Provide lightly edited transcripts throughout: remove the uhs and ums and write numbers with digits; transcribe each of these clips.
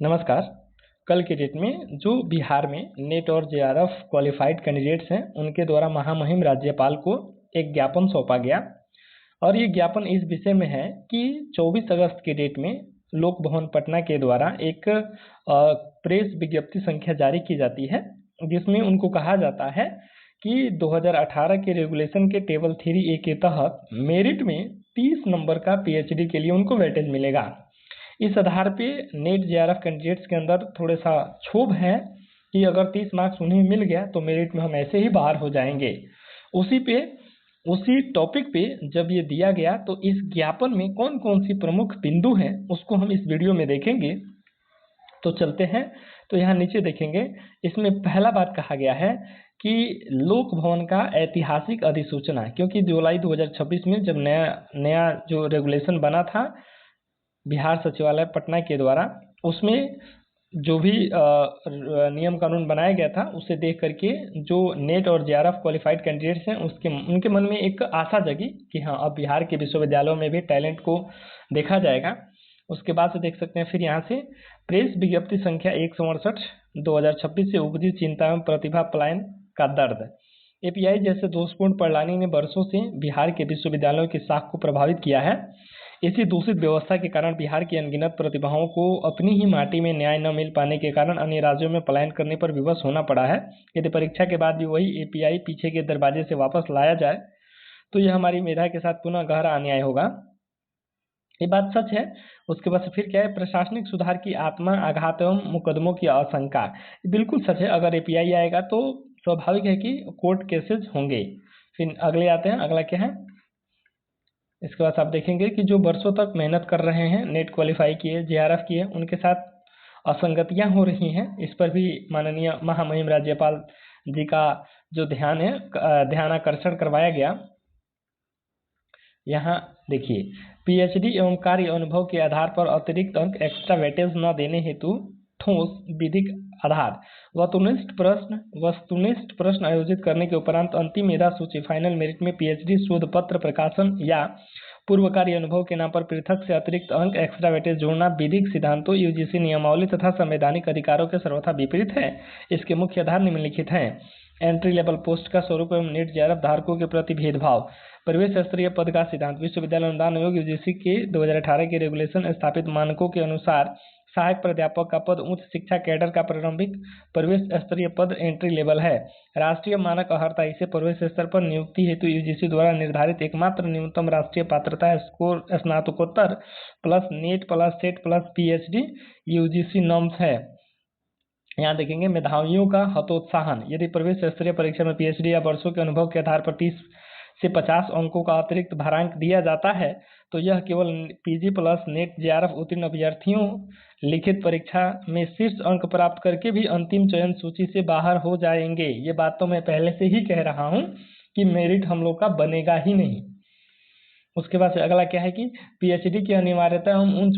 नमस्कार। कल के डेट में जो बिहार में नेट और जेआरएफ क्वालिफाइड कैंडिडेट्स हैं उनके द्वारा महामहिम राज्यपाल को एक ज्ञापन सौंपा गया और ये ज्ञापन इस विषय में है कि 24 अगस्त के डेट में लोक भवन पटना के द्वारा एक प्रेस विज्ञप्ति संख्या जारी की जाती है जिसमें उनको कहा जाता है कि 2018 के रेगुलेशन के टेबल 3A के तहत मेरिट में 30 नंबर का पीएचडी के लिए उनको वेटेज मिलेगा। इस आधार पे नेट जेआरएफ कैंडिडेट्स के अंदर थोड़ा सा क्षोभ है कि अगर 30 मार्क्स उन्हें मिल गया तो मेरिट में हम ऐसे ही बाहर हो जाएंगे। उसी टॉपिक पे जब ये दिया गया तो इस ज्ञापन में कौन कौन सी प्रमुख बिंदु हैं उसको हम इस वीडियो में देखेंगे। तो चलते हैं, तो यहाँ नीचे देखेंगे, इसमें पहला बात कहा गया है कि लोक भवन का ऐतिहासिक अधिसूचना, क्योंकि जुलाई 2026 में जब नया जो रेगुलेशन बना था बिहार सचिवालय पटना के द्वारा, उसमें जो भी नियम कानून बनाया गया था उसे देख करके जो नेट और जेआरएफ क्वालिफाइड कैंडिडेट्स हैं उनके मन में एक आशा जगी कि हाँ अब बिहार के विश्वविद्यालयों में भी टैलेंट को देखा जाएगा। उसके बाद से देख सकते हैं फिर यहाँ से प्रेस विज्ञप्ति संख्या 168/2026 से उपजी चिंता एवं प्रतिभा पलायन का दर्द। एपीआई जैसे दोषपूर्ण प्रणाली ने वर्षों से बिहार के विश्वविद्यालयों की साख को प्रभावित किया है। इसी दूषित व्यवस्था के कारण बिहार की अनगिनत प्रतिभाओं को अपनी ही माटी में न्याय न मिल पाने के कारण अन्य राज्यों में पलायन करने पर विवश होना पड़ा है। यदि परीक्षा के बाद भी वही एपीआई पीछे के दरवाजे से वापस लाया जाए तो यह हमारी मेधा के साथ पुनः गहरा अन्याय होगा। ये बात सच है। उसके बाद फिर क्या है, प्रशासनिक सुधार की आत्मा आघात एवं मुकदमों की आशंका, बिल्कुल सच है। अगर एपीआई आएगा तो स्वाभाविक है कि कोर्ट केसेस होंगे। फिर अगले आते हैं, अगला क्या है, इसके बाद आप देखेंगे कि जो वर्षों तक मेहनत कर रहे हैं, नेट क्वालिफाई किए, जेआरएफ किए, उनके साथ असंगतियां हो रही हैं। इस पर भी माननीय महामहिम राज्यपाल जी का जो ध्यानाकर्षण करवाया गया। यहाँ देखिए, पीएचडी एवं कार्य अनुभव के आधार पर अतिरिक्त अंक एक्स्ट्रा वेटेज न देने हेतु ठोस विधिक आधार वस्तुनिष्ठ प्रश्न आयोजित करने के उपरांत अंतिम मेधा सूची फाइनल मेरिट में पीएचडी शोध पत्र प्रकाशन या पूर्व कार्य अनुभव के नाम पर पृथक से अतिरिक्त अंक एक्स्ट्रा वेटेज जोड़ना विधिक सिद्धांतों, यूजीसी नियमावली तथा संवैधानिक अधिकारों के सर्वथा विपरीत है। इसके मुख्य आधार निम्नलिखित हैं। एंट्री लेवल पोस्ट का स्वरूप एवं नेट जेआरएफ धारकों के प्रति भेदभाव, प्रवेश स्तरीय पद का सिद्धांत, विश्वविद्यालय अनुदान आयोग यूजीसी के 2018 के रेगुलेशन स्थापित मानकों के अनुसार सहायक प्राध्यापक का पद उच्च शिक्षा कैडर का प्रारंभिक प्रवेश स्तरीय पद एंट्री लेवल है। राष्ट्रीय मानक अर्हता, इसे प्रवेश स्तर पर नियुक्ति हेतु यूजीसी द्वारा निर्धारित एकमात्र न्यूनतम राष्ट्रीय पात्रता स्कोर स्नातकोत्तर plus net plus set plus PhD UGC norms है। यहाँ देखेंगे मेधावियों का हतोत्साहन, यदि प्रवेश स्तरीय परीक्षा में पीएचडी या वर्षों के अनुभव के आधार पर 30 से 50 अंकों का अतिरिक्त भारांक दिया जाता है तो यह केवल पीजी प्लस नेट जेआरएफ उत्तीर्ण अभ्यर्थियों लिखित परीक्षा में शीर्ष अंक प्राप्त करके भी अंतिम चयन सूची से बाहर हो जाएंगे। ये बात तो मैं पहले से ही कह रहा हूँ कि मेरिट हम लोग का बनेगा ही नहीं। उसके बाद से अगला क्या है कि पीएचडी की अनिवार्यता एवं उच्च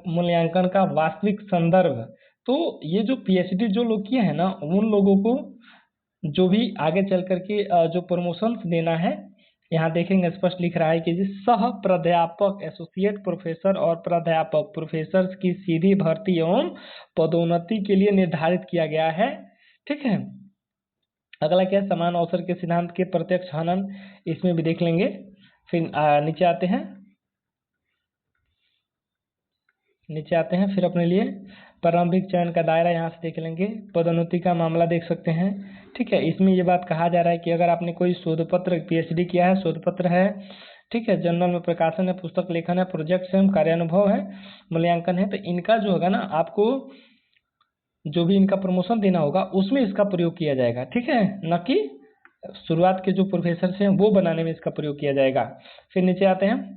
मूल्यांकन का वास्तविक संदर्भ। तो ये जो पीएचडी जो लोग किए हैं ना, उन लोगों को जो भी आगे चल करके जो प्रमोशंस देना है, यहाँ देखेंगे स्पष्ट लिख रहा है कि सह प्राध्यापक, एसोसिएट प्रोफेसर और प्राध्यापक प्रोफेसर की सीधी भर्ती एवं पदोन्नति के लिए निर्धारित किया गया है। ठीक है। अगला क्या है, समान अवसर के सिद्धांत के प्रत्यक्ष हनन, इसमें भी देख लेंगे। फिर नीचे आते हैं फिर अपने लिए प्रारंभिक चयन का दायरा यहाँ से देख लेंगे। पदोन्नति का मामला देख सकते हैं। ठीक है। इसमें ये बात कहा जा रहा है कि अगर आपने कोई शोध पत्र पीएचडी किया है, शोध पत्र है, ठीक है, जर्नल में प्रकाशन है, पुस्तक लेखन है, प्रोजेक्ट है, कार्यानुभव है, मूल्यांकन है, तो इनका जो होगा ना, आपको जो भी इनका प्रमोशन देना होगा उसमें इसका प्रयोग किया जाएगा। ठीक है, न कि शुरुआत के जो प्रोफेसर हैं वो बनाने में इसका प्रयोग किया जाएगा। फिर नीचे आते हैं।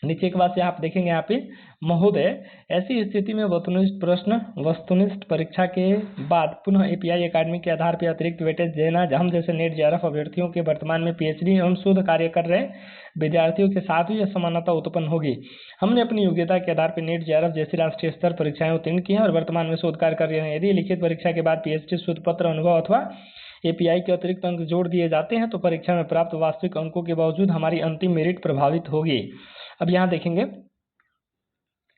नीचे के बाद से आप देखेंगे यहाँ पे, महोदय, ऐसी स्थिति में वस्तुनिष्ठ परीक्षा के बाद पुनः एपीआई एकेडमी के आधार पर अतिरिक्त वेटेज देना हम जैसे नेट जेआरएफ अभ्यर्थियों के वर्तमान में पीएचडी एवं शोध कार्य कर रहे विद्यार्थियों के साथ ही असमानता उत्पन्न होगी। हमने अपनी योग्यता के आधार पर नेट जेआरएफ जैसी राष्ट्रीय स्तर परीक्षाएं उत्तीर्ण की हैं और वर्तमान में शोध कार्य कर रहे हैं। यदि लिखित परीक्षा के बाद पीएचडी शोध पत्र अनुभव अथवा एपीआई के अतिरिक्त अंक जोड़ दिए जाते हैं तो परीक्षा में प्राप्त वास्तविक अंकों के बावजूद हमारी अंतिम मेरिट प्रभावित होगी। अब यहाँ देखेंगे,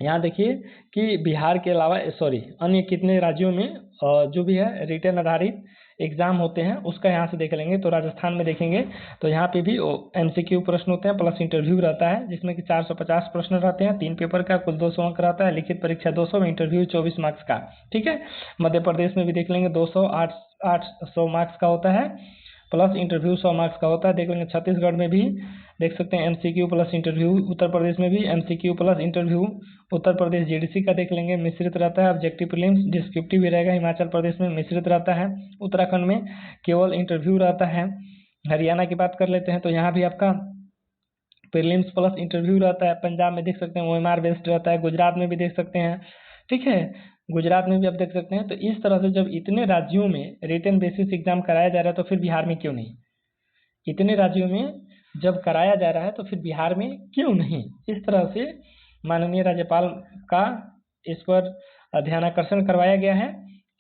यहाँ देखिए कि बिहार के अलावा अन्य कितने राज्यों में जो भी है रिटर्न आधारित एग्जाम होते हैं उसका यहाँ से देख लेंगे। तो राजस्थान में देखेंगे तो यहाँ पे भी MCQ प्रश्न होते हैं प्लस इंटरव्यू रहता है, जिसमें कि 450 प्रश्न रहते हैं, 3 पेपर का कुल 200 अंक रहता है, लिखित परीक्षा 200 में इंटरव्यू 24 मार्क्स का। ठीक है। मध्य प्रदेश में भी देख लेंगे 800 मार्क्स का होता है प्लस इंटरव्यू 100 मार्क्स का होता है। देख लेंगे छत्तीसगढ़ में भी देख सकते हैं MCQ plus interview, Uttar Pradesh में भी MCQ plus interview, Uttar Pradesh GDC का देख लेंगे मिश्रित रहता है, ऑब्जेक्टिव प्रीलिम्स डिस्क्रिप्टिव भी रहेगा। हिमाचल प्रदेश में मिश्रित रहता है, उत्तराखंड में केवल इंटरव्यू रहता है। हरियाणा की बात कर लेते हैं तो यहाँ भी आपका प्रीलिम्स प्लस इंटरव्यू रहता है। पंजाब में देख सकते हैं OMR बेस्ड रहता है, गुजरात में भी देख सकते हैं। ठीक है, गुजरात में भी आप देख सकते हैं। तो इस तरह से जब इतने राज्यों में रिटन बेसिस एग्जाम कराया जा रहा है तो फिर बिहार में क्यों नहीं? इतने राज्यों में जब कराया जा रहा है तो फिर बिहार में क्यों नहीं? इस तरह से माननीय राज्यपाल का इस पर ध्यानाकर्षण करवाया गया है।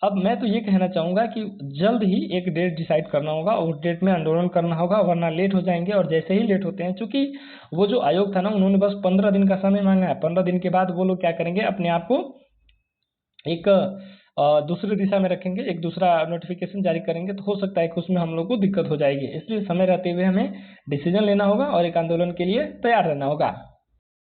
अब मैं तो ये कहना चाहूँगा कि जल्द ही एक डेट डिसाइड करना होगा और डेट में आंदोलन करना होगा, वरना लेट हो जाएंगे। और जैसे ही लेट होते हैं, चूँकि वो जो आयोग था ना, उन्होंने बस 15 दिन का समय मांगा है। 15 दिन के बाद वो लोग क्या करेंगे, अपने आप को एक दूसरी दिशा में रखेंगे, एक दूसरा नोटिफिकेशन जारी करेंगे। तो हो सकता है कि उसमें हम लोग को दिक्कत हो जाएगी। इसलिए समय रहते हुए हमें डिसीजन लेना होगा और एक आंदोलन के लिए तैयार रहना होगा।